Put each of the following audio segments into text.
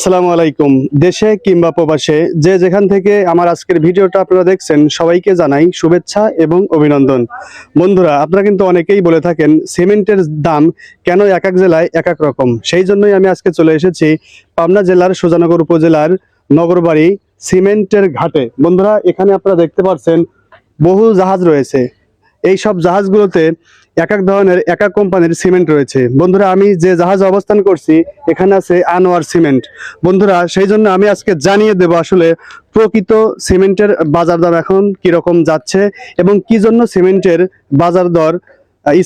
আসসালামু আলাইকুম। দেশে কিংবা প্রবাসে যে যেখান থেকে আমার আজকের ভিডিওটা আপনারা দেখছেন সবাইকে জানাই শুভেচ্ছা এবং অভিনন্দন। বন্ধুরা, আপনারা কিন্তু অনেকেই বলে থাকেন সিমেন্টের দাম কেন এক এক জেলায় এক এক রকম। সেই জন্যই আমি আজকে চলে এসেছি পাবনা জেলার সুজানগর উপজেলার নগরবাড়ি সিমেন্টের ঘাটে। বন্ধুরা, এখানে আপনারা দেখতে পাচ্ছেন বহু জাহাজ রয়েছে। এই সব জাহাজগুলোতে এক এক ধরনের এক এক কোম্পানির সিমেন্ট রয়েছে। বন্ধুরা, আমি যে জাহাজে অবস্থান করছি এখানে আছে আনোয়ার সিমেন্ট। বন্ধুরা, সেই জন্য আমি আজকে জানিয়ে দেব আসলে প্রকৃত সিমেন্টের বাজার দাম এখন কিরকম যাচ্ছে এবং কি জন্য সিমেন্টের বাজার দর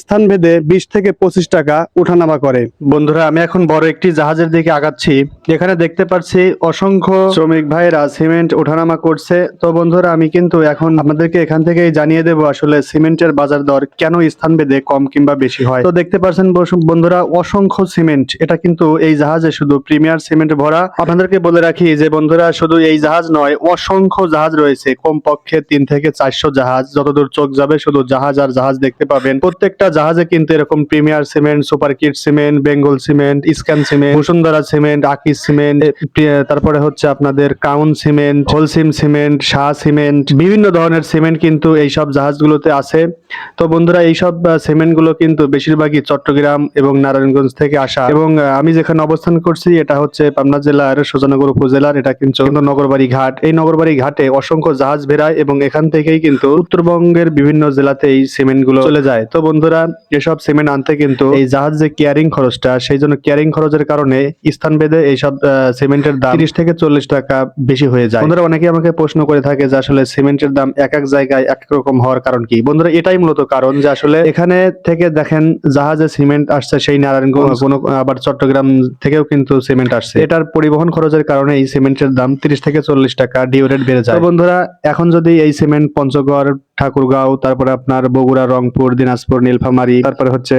স্থানভেদে 20 থেকে 25 টাকা উঠানামা করে। বন্ধুরা, আমি এখন বড় একটি জাহাজের দিকে আগাচ্ছি। এখানে দেখতে পাচ্ছি অসংখ্য শ্রমিক ভাইরা সিমেন্ট ওঠানামা করছে। তো বন্ধুরা, আমি কিন্তু এখন আপনাদেরকে এখান থেকেই জানিয়ে দেব আসলে সিমেন্টের বাজার দর কেন স্থানভেদে কম কিংবা বেশি হয়। তো দেখতে পাচ্ছেন বন্ধুরা, অসংখ্য সিমেন্ট। এটা কিন্তু এই জাহাজে শুধু প্রিমিয়ার সিমেন্ট ভরা। আপনাদেরকে বলে রাখি যে বন্ধুরা, শুধু এই জাহাজ নয়, অসংখ্য জাহাজ রয়েছে। কমপক্ষে 3 থেকে 400 জাহাজ। যতদূর চোখ যাবে শুধু জাহাজ আর জাহাজ দেখতে পাবেন। প্রত্যেকটা জাহাজে কিন্তু এরকম প্রিমিয়ার সিমেন্ট, সুপার কিট cement, Bengal cement, Scan cement, Bashundhara cement, Akij cement, তারপরে হচ্ছে আপনাদের Crown cement, Holcim cement, Shah cement, বিভিন্ন ধরনের সিমেন্ট কিন্তু এই সব জাহাজগুলোতে আছে। তো বন্ধুরা, এই সব সিমেন্ট গুলো কিন্তু বেশিরভাগই চট্টগ্রাম এবং নারায়ণগঞ্জ থেকে আসা। এবং আমি যেখানে অবস্থান করছি এটা হচ্ছে পাবনা জেলার সুজানগর উপজেলার, এটা কিন্তু নগরবাড়ি ঘাট। এই নগরবাড়ি ঘাটে অসংখ্য জাহাজ বেরায় এবং এখান থেকেই কিন্তু উত্তরবঙ্গের বিভিন্ন জেলাতে এই সিমেন্ট গুলো চলে যায়। তো বন্ধুরা, এসব সিমেন্ট আনতে কিন্তু এই জাহাজ যে কেয়ারিং খরচটা, সেই জন্য কেয়ারিং খরচের কারণে স্থানভেদে এইসব সিমেন্টের দাম 30 থেকে 40 টাকা বেশি হয়ে যায়। বন্ধুরা, অনেকে আমাকে প্রশ্ন করে থাকে যে আসলে সিমেন্টের দাম এক এক জায়গায় এক এক রকম হওয়ার কারণ কি। বন্ধুরা, এটাই মূলত কারণ যে আসলে এখানে থেকে দেখেন জাহাজে সিমেন্ট আসছে সেই নারায়ণগঞ্জ, কোনো আবার চট্টগ্রাম থেকেও কিন্তু সিমেন্ট আসছে। এটার পরিবহন খরচের কারণে এই সিমেন্টের দাম 30 থেকে 40 টাকা ডিউ রেট বেড়ে যায়। তো বন্ধুরা, এখন যদি এই সিমেন্ট পঞ্চগড়, ঠাকুরগাঁও, তারপরে আপনার বগুড়া, রংপুর, দিনাজপুর, নীলফামারী, তারপরে হচ্ছে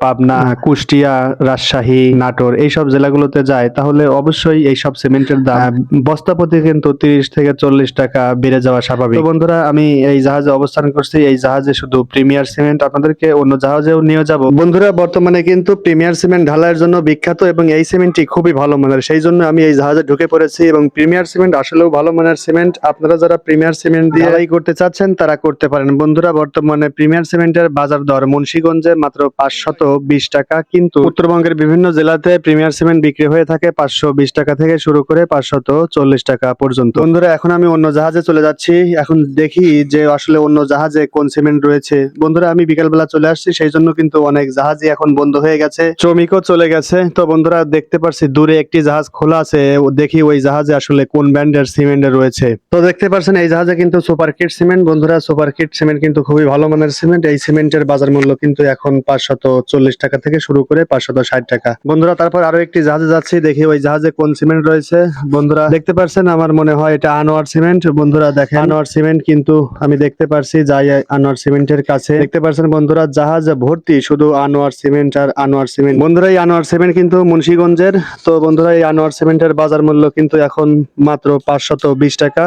পাবনা, কুষ্টিয়া, রাজশাহী, নাটোর, এইসব জেলাগুলোতে যায়, তাহলে অবশ্যই এইসব সিমেন্টের দাম বস্তা প্রতি কিন্তু 30 থেকে 40 টাকা বেড়ে যাওয়া স্বাভাবিক। তো বন্ধুরা, আমি এই জাহাজে অবস্থান করছি। এই জাহাজে শুধু প্রিমিয়ার সিমেন্ট, আপনাদেরকে অন্য জাহাজেও নিয়ে যাব। বন্ধুরা, বর্তমানে কিন্তু প্রিমিয়ার সিমেন্ট ঢালাইয়ের জন্য বিখ্যাত এবং এই সিমেন্টটি খুবই ভালো মানের। সেই জন্য আমি এই জাহাজে ঢুকে পড়েছি এবং প্রিমিয়ার সিমেন্ট আসলেও ভালো মানের সিমেন্ট। আপনারা যারা প্রিমিয়ার সিমেন্ট দিয়ে ঢালাই করতে চাচ্ছেন তারা করতে পারেন। বন্ধুরা, বর্তমানে প্রিমিয়ার সিমেন্টের বাজার দর মুন্সিগঞ্জে মাত্র 520 টাকা, কিন্তু উত্তরবঙ্গের বিভিন্ন জেলাতে প্রিমিয়ার সিমেন্ট বিক্রি হয়ে থাকে 520 টাকা থেকে শুরু করে 540 টাকা পর্যন্ত। বন্ধুরা, এখন আমি অন্য জাহাজে চলে যাচ্ছি। এখন দেখি যে আসলে অন্য জাহাজে কোন সিমেন্ট রয়েছে। বন্ধুরা, আমি বিকালবেলা চলে আসছি, সেই জন্য কিন্তু অনেক জাহাজই এখন বন্ধ হয়ে গেছে, শ্রমিকও চলে গেছে। তো বন্ধুরা, দেখতে পাচ্ছি দূরে একটি জাহাজ খোলা আছে। দেখি ওই জাহাজে আসলে কোন ব্র্যান্ডের সিমেন্ট রয়েছে। তো দেখতে পাচ্ছেন এই জাহাজে কিন্তু সুপার কিট সিমেন্ট। বন্ধুরা, সুপার কিট সিমেন্ট কিন্তু খুবই ভালো মানের সিমেন্ট। এই সিমেন্টের বাজার মূল্য কিন্তু এখন 540 টাকা থেকে শুরু করে 560 টাকা। বন্ধুরা, তারপর আরো একটি জাহাজে যাচ্ছি, দেখি ওই জাহাজে কোন সিমেন্ট রয়েছে। বন্ধুরা, দেখতে পাচ্ছেন আমার মনে হয় এটা আনোয়ার সিমেন্ট। বন্ধুরা দেখেন, আনোয়ার সিমেন্ট কিন্তু আমি দেখতে পাচ্ছি যাই আনোয়ার সিমেন্টের কাছে। দেখতে পাচ্ছেন বন্ধুরা, জাহাজ ভর্তি শুধু আনোয়ার সিমেন্ট আর আনোয়ার সিমেন্ট। বন্ধুরা, এই আনোয়ার সিমেন্ট কিন্তু মুন্সিগঞ্জের। তো বন্ধুরা, এই আনোয়ার সিমেন্টের বাজার মূল্য কিন্তু এখন মাত্র 520 টাকা।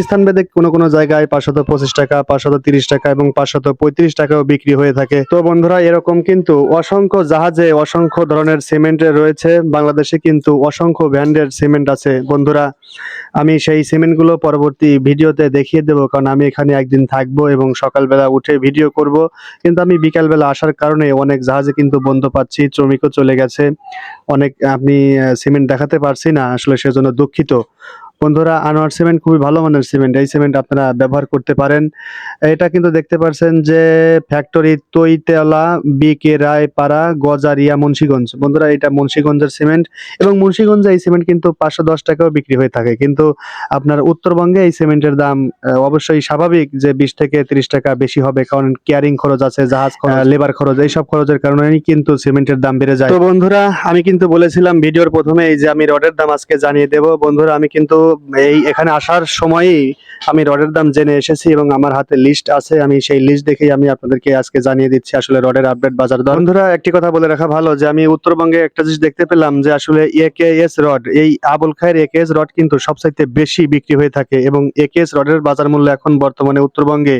স্থানভেদে কোনো কোনো জায়গায় 525 টাকা, 530 টাকা এবং 535 টাকাও বিক্রি হয়ে থাকে। তো বন্ধুরা, এরকম কিন্তু অসংখ্য জাহাজে অসংখ্য ধরনের সিমেন্ট রয়েছে। বাংলাদেশে কিন্তু অসংখ্য ব্র্যান্ডের সিমেন্ট আছে। বন্ধুরা, আমি সেই সিমেন্টগুলো পরবর্তী ভিডিওতে দেখিয়ে দেবো, কারণ আমি এখানে একদিন থাকবো এবং সকালবেলা উঠে ভিডিও করব। কিন্তু আমি বিকালবেলা আসার কারণে অনেক জাহাজে কিন্তু বন্ধ পাচ্ছি, শ্রমিকও চলে গেছে। অনেক আমি সিমেন্ট দেখাতে পারছি না আসলে, সেজন্য দুঃখিত। বন্ধুরা, আনোয়ার সিমেন্ট খুবই ভালো মানের সিমেন্ট। এই সিমেন্ট আপনারা ব্যবহার করতে পারেন। এটা কিন্তু দেখতে পাচ্ছেন যে ফ্যাক্টরি তৈতেলা, BK রায় পাড়া, গজারিয়া, মুন্সিগঞ্জ। বন্ধুরা, এটা মুন্সিগঞ্জের সিমেন্ট এবং মুন্সিগঞ্জে এই সিমেন্ট কিন্তু 510 টাকাও বিক্রি হয়ে থাকে। কিন্তু আপনার উত্তরবঙ্গে এই সিমেন্টের দাম অবশ্যই স্বাভাবিক যে 20 থেকে 30 টাকা বেশি হবে, কারণ কেয়ারিং খরচ আছে, জাহাজ খরচ, লেবার খরচ, এইসব খরচের কারণেই কিন্তু সিমেন্টের দাম বেড়ে যায়। তো বন্ধুরা, আমি কিন্তু বলেছিলাম ভিডিওর প্রথমে এই যে আমি রডের দাম আজকে জানিয়ে দেব। বন্ধুরা, আমি কিন্তু এই এখানে আসার সময়ই আমি রডের দাম জেনে এসেছি এবং আমার হাতে লিস্ট আছে, আমি সেই লিস্ট দেখেই আমি আপনাদেরকে আজকে জানিয়ে দিচ্ছি আসলে রডের আপডেট বাজার দর। বন্ধুরা একটি কথা বলে রাখা ভালো যে আমি উত্তরবঙ্গে একটা জিনিস দেখতে পেলাম যে আসলে একেএস রড, এই আবুল খায়ের একেএস রড কিন্তু সবচাইতে বেশি বিক্রি হয়ে থাকে এবং একেএস রডের বাজার মূল্য এখন বর্তমানে উত্তরবঙ্গে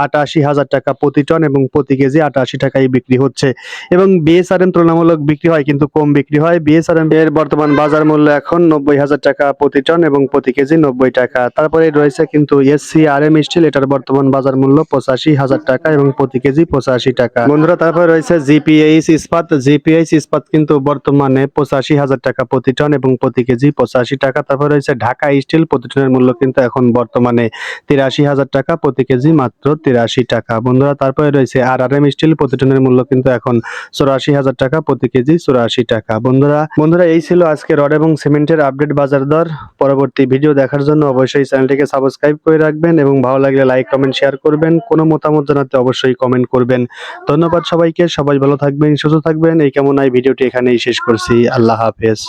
88,000 টাকা প্রতি টন এবং প্রতি কেজি 88 টাকায় বিক্রি হচ্ছে এবং বিএসআরএম তুলনামূলক বিক্রি হয় কিন্তু কম বিক্রি হয়। বিএসআরএম এর বর্তমান বাজার মূল্য এখন 90,000 টাকা প্রতি টন এবং প্রতি কেজি 90 টাকা। তারপরে রয়েছে কিন্তু এসসিআরএম স্টিল, এটার বর্তমান বাজার মূল্য 85,000 টাকা এবং প্রতি কেজি 85 টাকা। বন্ধুরা তারপরে রয়েছে জিপিএইচ ইস্পাত, জিপিএইচ ইস্পাত কিন্তু বর্তমানে 85,000 টাকা প্রতি টন এবং প্রতি কেজি 85 টাকা। তারপরে রয়েছে ঢাকা স্টিল, প্রতি টনের মূল্য কিন্তু এখন বর্তমানে 83,000 টাকা প্রতি কেজি মাত্র 83 টাকা। বন্ধুরা তারপরে রয়েছে আরআরএম স্টিল, প্রতি টনের মূল্য কিন্তু এখন 84,000 টাকা প্রতি কেজি 84 টাকা। বন্ধুরা এই ছিল আজকে রড এবং সিমেন্টের আপডেট বাজার দর। পরবর্তী ভিডিও দেখার জন্য অবশ্যই চ্যানেলটিকে সাবস্ক্রাইব করে রাখবেন এবং ভালো লাগলে লাইক কমেন্ট শেয়ার করবেন। কোনো মতামত জানাতে অবশ্যই কমেন্ট করবেন। ধন্যবাদ সবাইকে, সবাই ভালো থাকবেন, সুস্থ থাকবেন এই কামনায় ভিডিওটি এখানেই শেষ করছি। আল্লাহ হাফেজ।